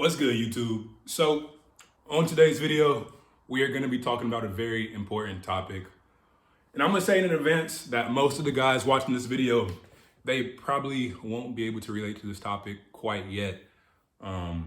What's good, YouTube? So on today's video, we are going to be talking about a very important topic. And I'm going to say in advance that most of the guys watching this video, they probably won't be able to relate to this topic quite yet. But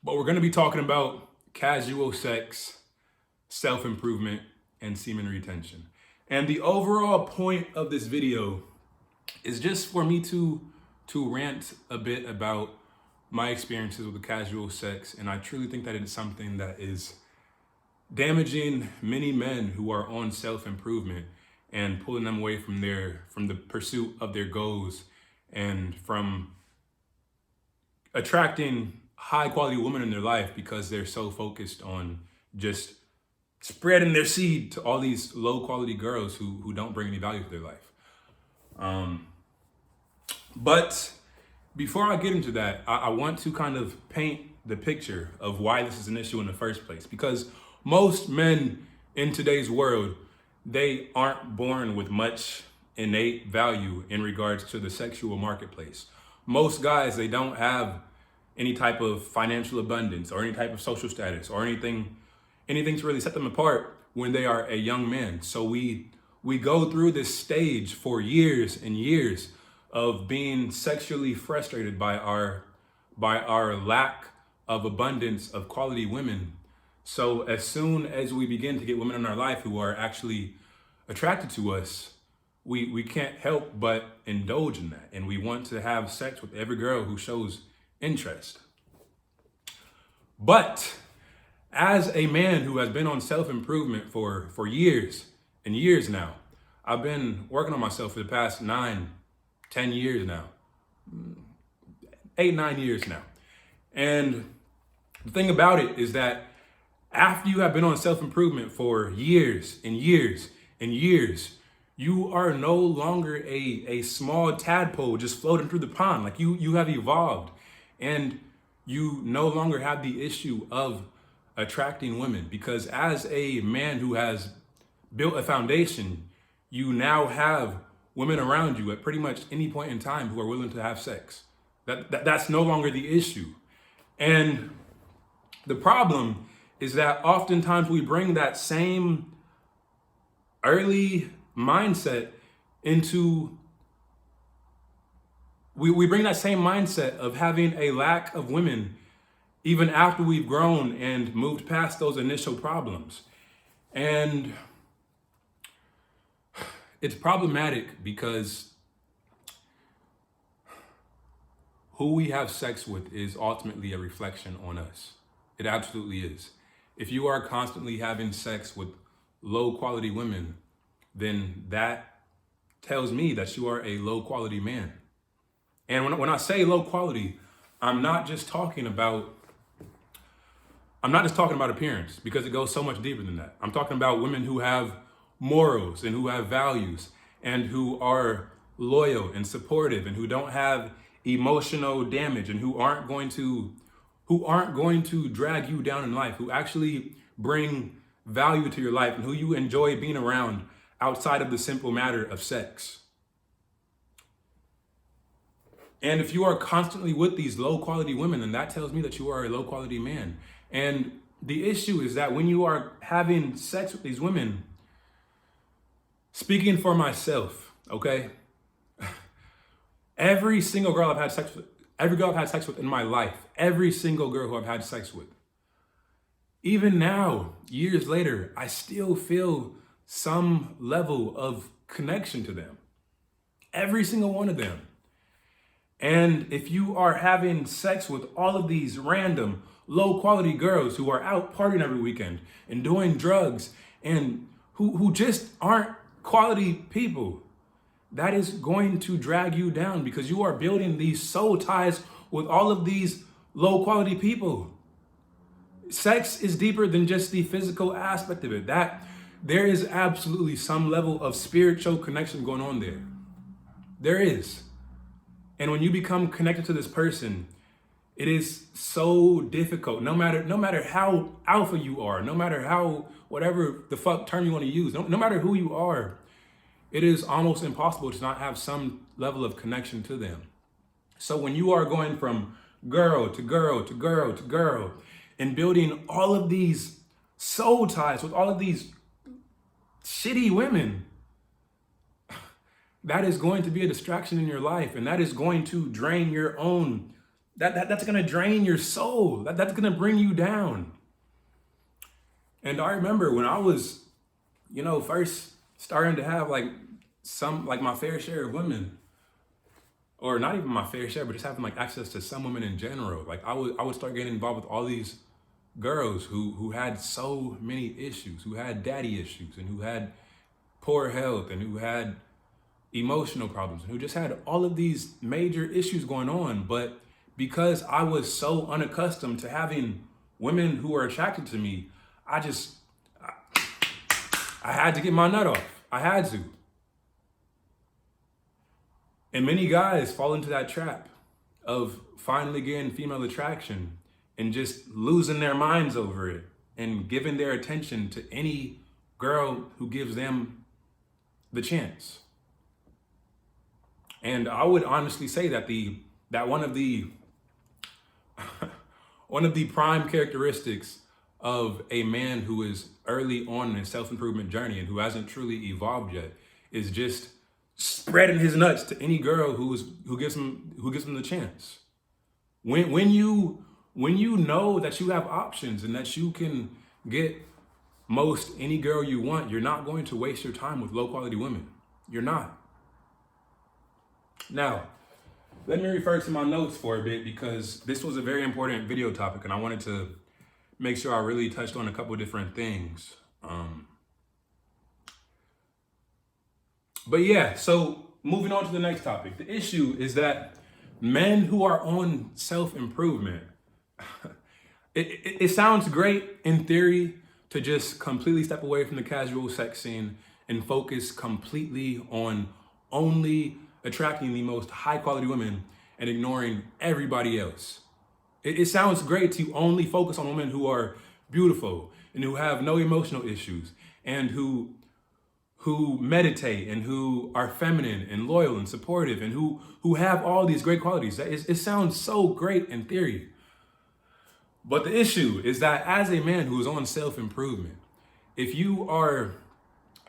we're going to be talking about casual sex, self-improvement, and semen retention. And the overall point of this video is just for me to rant a bit about my experiences with the casual sex. And I truly think that it is something that is damaging many men who are on self-improvement and pulling them away from the pursuit of their goals and from attracting high quality women in their life because they're so focused on just spreading their seed to all these low quality girls who don't bring any value to their life. But before I get into that, I want to kind of paint the picture of why this is an issue in the first place. Because most men in today's world, they aren't born with much innate value in regards to the sexual marketplace. Most guys, they don't have any type of financial abundance or any type of social status or anything to really set them apart when they are a young man. So we go through this stage for years and years of being sexually frustrated by our lack of abundance of quality women. So as soon as we begin to get women in our life who are actually attracted to us, we can't help but indulge in that. And we want to have sex with every girl who shows interest. But as a man who has been on self-improvement for years and years now, I've been working on myself for the past 10 years now, 8-9 years now. And the thing about it is that after you have been on self-improvement for years and years and years, you are no longer a small tadpole just floating through the pond. Like you have evolved and you no longer have the issue of attracting women, because as a man who has built a foundation, you now have women around you at pretty much any point in time who are willing to have sex. That's no longer the issue. And the problem is that oftentimes we bring that same early mindset into, we bring that same mindset of having a lack of women even after we've grown and moved past those initial problems. And it's problematic because who we have sex with is ultimately a reflection on us. It absolutely is. If you are constantly having sex with low quality women, then that tells me that you are a low quality man. And when I say low quality, I'm not just talking about appearance, because it goes so much deeper than that. I'm talking about women who have morals and who have values and who are loyal and supportive and who don't have emotional damage and who aren't going to drag you down in life, who actually bring value to your life and who you enjoy being around outside of the simple matter of sex. And if you are constantly with these low quality women, then that tells me that you are a low quality man. And the issue is that when you are having sex with these women, speaking for myself, okay? Every single girl I've had sex with in my life, every single girl who I've had sex with, even now, years later, I still feel some level of connection to them. Every single one of them. And if you are having sex with all of these random low quality girls who are out partying every weekend and doing drugs and who just aren't quality people, that is going to drag you down, because you are building these soul ties with all of these low quality people. Sex is deeper than just the physical aspect of it. That there is absolutely some level of spiritual connection going on there. There is. And when you become connected to this person, it is so difficult, no matter how alpha you are, no matter how, whatever the fuck term you want to use, no matter who you are, it is almost impossible to not have some level of connection to them. So when you are going from girl to girl to girl to girl, and building all of these soul ties with all of these shitty women, that is going to be a distraction in your life, and that is going to drain your own, that's going to drain your soul. That's going to bring you down. And I remember when I was, first starting to have like my fair share of women, or not even my fair share, but just having like access to some women in general. Like I would start getting involved with all these girls who had so many issues, who had daddy issues, and who had poor health, and who had emotional problems, and who just had all of these major issues going on. But because I was so unaccustomed to having women who were attracted to me, I had to get my nut off. I had to. And many guys fall into that trap of finally getting female attraction and just losing their minds over it and giving their attention to any girl who gives them the chance. And I would honestly say that one of the prime characteristics of a man who is early on in his self-improvement journey and who hasn't truly evolved yet is just spreading his nuts to any girl who gives him the chance. When you know that you have options and that you can get most any girl you want, you're not going to waste your time with low quality women. You're not. Now, let me refer to my notes for a bit, because this was a very important video topic and I wanted to make sure I really touched on a couple of different things. But yeah, so moving on to the next topic. The issue is that men who are on self-improvement, it sounds great in theory to just completely step away from the casual sex scene and focus completely on only attracting the most high quality women and ignoring everybody else. It sounds great to only focus on women who are beautiful and who have no emotional issues and who meditate and who are feminine and loyal and supportive and who have all these great qualities. It sounds so great in theory. But the issue is that as a man who is on self-improvement, if you are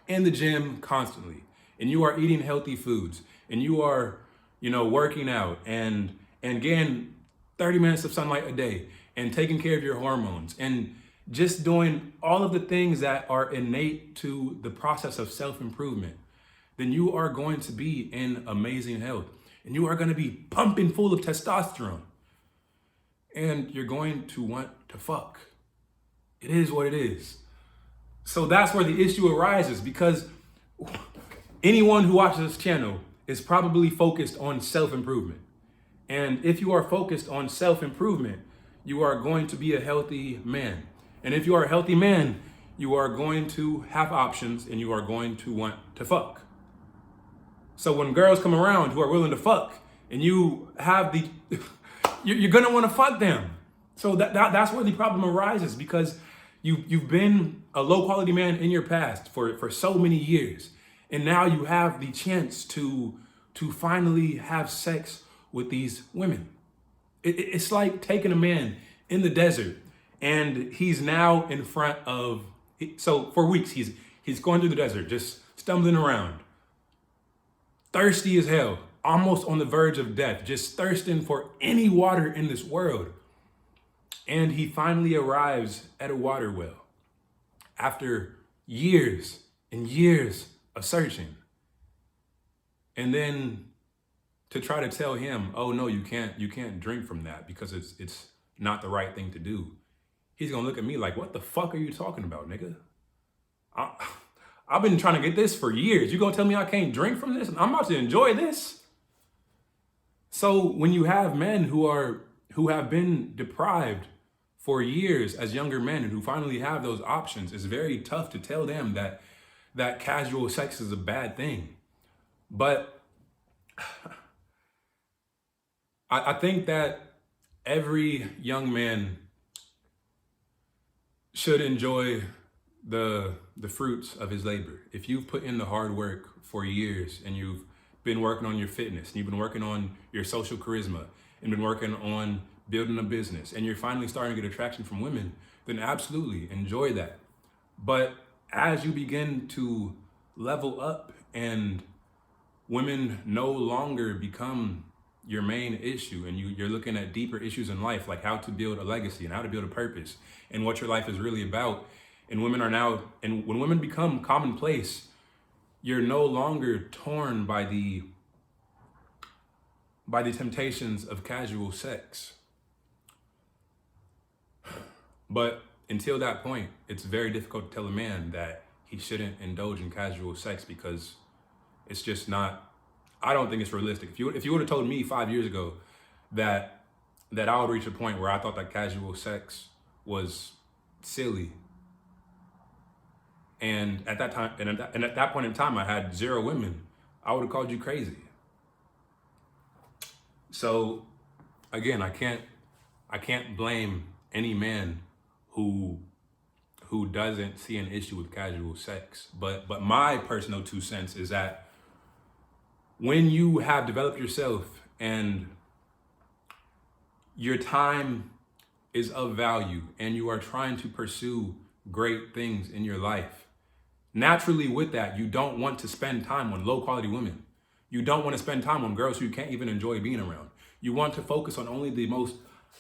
in the gym constantly and you are eating healthy foods and you are, working out and getting 30 minutes of sunlight a day and taking care of your hormones and just doing all of the things that are innate to the process of self-improvement, then you are going to be in amazing health and you are going to be pumping full of testosterone and you're going to want to fuck. It is what it is. So that's where the issue arises, because anyone who watches this channel is probably focused on self-improvement. And if you are focused on self-improvement, you are going to be a healthy man. And if you are a healthy man, you are going to have options and you are going to want to fuck. So when girls come around who are willing to fuck and you have you're gonna want to fuck them. So that's where the problem arises, because you've been a low quality man in your past for so many years. And now you have the chance to finally have sex with these women. It's like taking a man in the desert and he's now in front of, so for weeks he's going through the desert, just stumbling around, thirsty as hell, almost on the verge of death, just thirsting for any water in this world. And he finally arrives at a water well after years and years of searching. And then to try to tell him, oh no, you can't drink from that because it's not the right thing to do. He's gonna look at me like, what the fuck are you talking about, nigga? I've been trying to get this for years. You gonna tell me I can't drink from this? I'm about to enjoy this. So when you have men who have been deprived for years as younger men and who finally have those options, it's very tough to tell them that casual sex is a bad thing. But I think that every young man should enjoy the fruits of his labor. If you've put in the hard work for years and you've been working on your fitness, and you've been working on your social charisma, and been working on building a business, and you're finally starting to get attraction from women, then absolutely enjoy that. But as you begin to level up and women no longer become your main issue, and you're looking at deeper issues in life, like how to build a legacy and how to build a purpose and what your life is really about, and when women become commonplace, you're no longer torn by the temptations of casual sex. But until that point, it's very difficult to tell a man that he shouldn't indulge in casual sex, because it's just not, I don't think it's realistic. If you would have told me 5 years ago that I would reach a point where I thought that casual sex was silly, and at that time, and at that point in time, I had 0 women, I would have called you crazy. So again, I can't blame any man who doesn't see an issue with casual sex. But my personal 2 cents is that when you have developed yourself and your time is of value and you are trying to pursue great things in your life, naturally with that, you don't want to spend time on low quality women. You don't want to spend time on girls who you can't even enjoy being around. You want to focus on only the most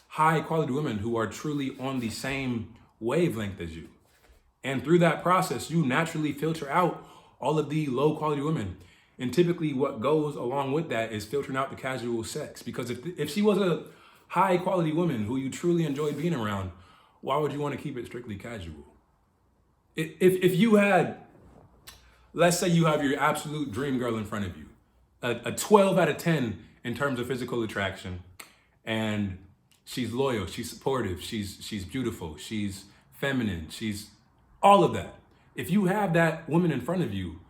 high quality women who are truly on the same wavelength as you. And through that process, you naturally filter out all of the low quality women. And typically what goes along with that is filtering out the casual sex. Because if she was a high quality woman who you truly enjoy being around, why would you want to keep it strictly casual? If you had, let's say you have your absolute dream girl in front of you, a 12 out of 10 in terms of physical attraction, and she's loyal, she's supportive, she's beautiful, she's feminine, she's all of that. If you have that woman in front of you,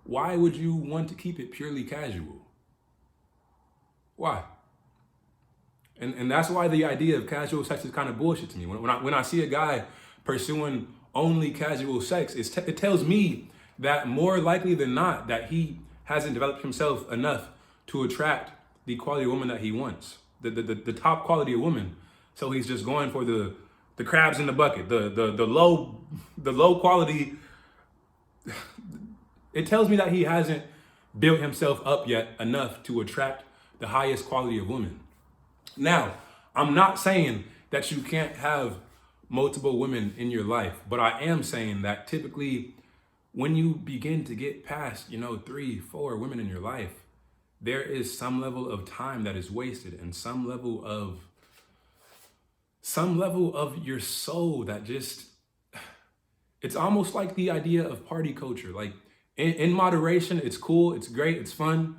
why would you want to keep it purely casual? Why? And that's why the idea of casual sex is kind of bullshit to me. When I see a guy pursuing only casual sex, it tells me that more likely than not that he hasn't developed himself enough to attract the quality of woman that he wants, the top quality of woman. So he's just going for the crabs in the bucket, the low quality. It tells me that he hasn't built himself up yet enough to attract the highest quality of women. Now, I'm not saying that you can't have multiple women in your life, but I am saying that typically when you begin to get past, 3, 4 women in your life, there is some level of time that is wasted and some level of your soul that just, it's almost like the idea of party culture. Like in moderation, it's cool, it's great, it's fun.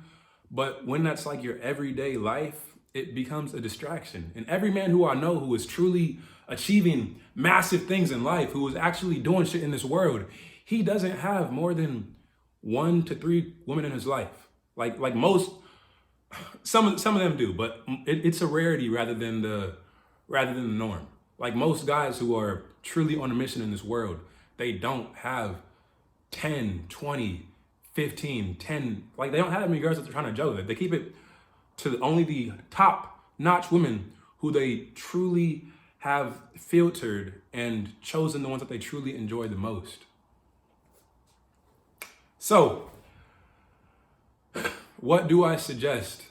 But when that's like your everyday life, it becomes a distraction. And every man who I know who is truly achieving massive things in life, who is actually doing shit in this world, he doesn't have more than 1 to 3 women in his life. Like most, some of them do, but it's a rarity rather than the norm. Like most guys who are truly on a mission in this world, they don't have 10, 20, 15, 10, like they don't have that many girls that they're trying to juggle. They keep it to only the top-notch women who they truly have filtered and chosen, the ones that they truly enjoy the most. So, what do I suggest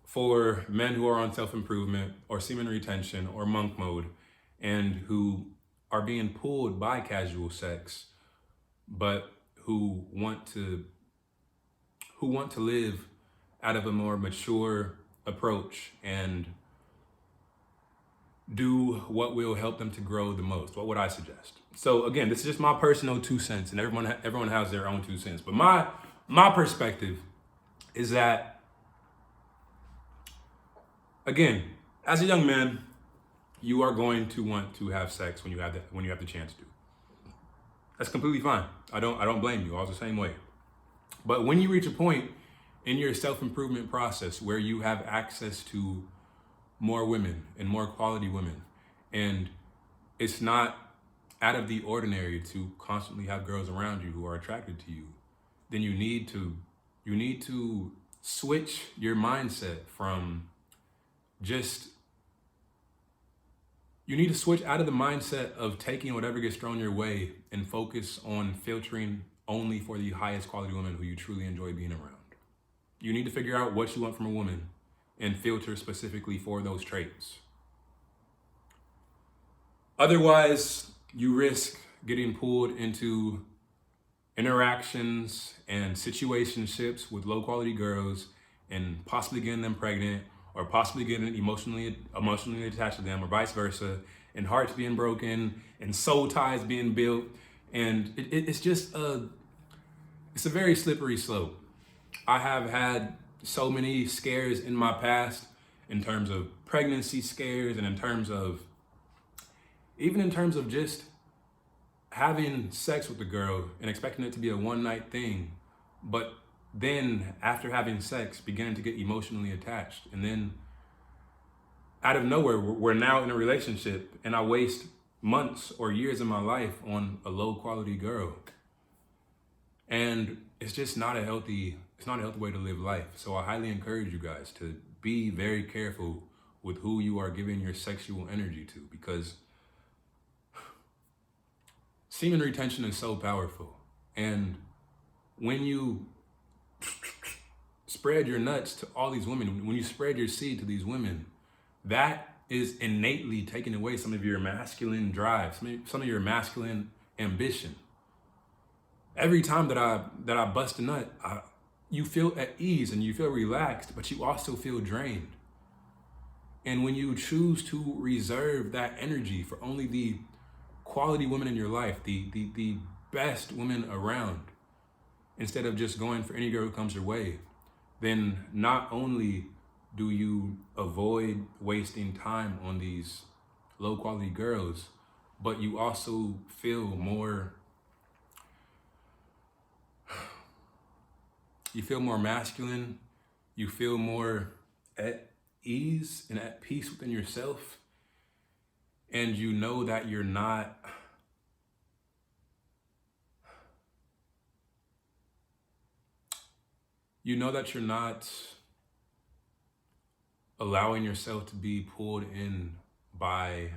for men who are on self-improvement or semen retention or monk mode and who are being pulled by casual sex, but who want to live out of a more mature approach and do what will help them to grow the most? What would I suggest? So again, this is just my personal 2 cents, and everyone has their own 2 cents. But my perspective is that, again, as a young man, you are going to want to have sex when you have the chance to. That's completely fine. I don't blame you. I was the same way. But when you reach a point in your self-improvement process where you have access to more women and more quality women, and it's not out of the ordinary to constantly have girls around you who are attracted to you, then you need to switch your mindset from just, you need to switch out of the mindset of taking whatever gets thrown your way and focus on filtering only for the highest quality women who you truly enjoy being around. You need to figure out what you want from a woman and filter specifically for those traits. Otherwise, you risk getting pulled into interactions and situationships with low quality girls and possibly getting them pregnant, or possibly getting emotionally attached to them, or vice versa, and hearts being broken and soul ties being built. And it's just it's a very slippery slope. I have had so many scares in my past, in terms of pregnancy scares, and in terms of just having sex with a girl and expecting it to be a one night thing, but then after having sex, beginning to get emotionally attached. And then out of nowhere, we're now in a relationship and I waste months or years of my life on a low quality girl. And it's just not a healthy way to live life. So I highly encourage you guys to be very careful with who you are giving your sexual energy to, because semen retention is so powerful. And when you spread your nuts to all these women, when you spread your seed to these women, that is innately taking away some of your masculine drive, some of your masculine ambition. Every time that I bust a nut, you feel at ease and you feel relaxed, but you also feel drained. And when you choose to reserve that energy for only the quality women in your life, the best women around, instead of just going for any girl who comes your way, then not only do you avoid wasting time on these low quality girls, but you also feel more masculine, you feel more at ease and at peace within yourself, and you know that you're not allowing yourself to be pulled in by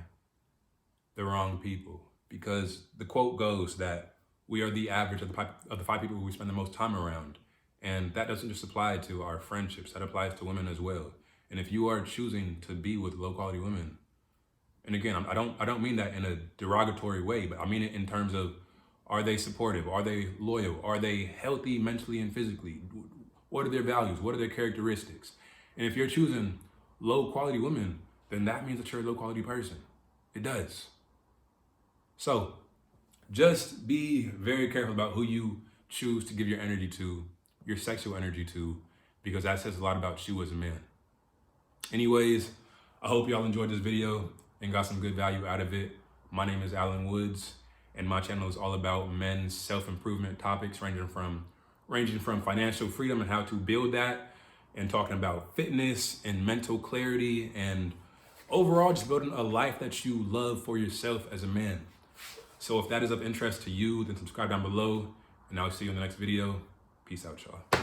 the wrong people. Because the quote goes that we are the average of the five people who we spend the most time around. And that doesn't just apply to our friendships, that applies to women as well. And if you are choosing to be with low quality women, and again, I don't mean that in a derogatory way, but I mean it in terms of, are they supportive? Are they loyal? Are they healthy mentally and physically? What are their values? What are their characteristics? And if you're choosing low quality women, then that means that you're a low quality person. It does. So just be very careful about who you choose to give your energy to, your sexual energy to, because that says a lot about you as a man. Anyways, I hope y'all enjoyed this video and got some good value out of it. My name is Alan Woods, and my channel is all about men's self-improvement topics, ranging from financial freedom and how to build that, and talking about fitness and mental clarity, and overall just building a life that you love for yourself as a man. So if that is of interest to you, then subscribe down below, and I'll see you in the next video. Peace out, y'all.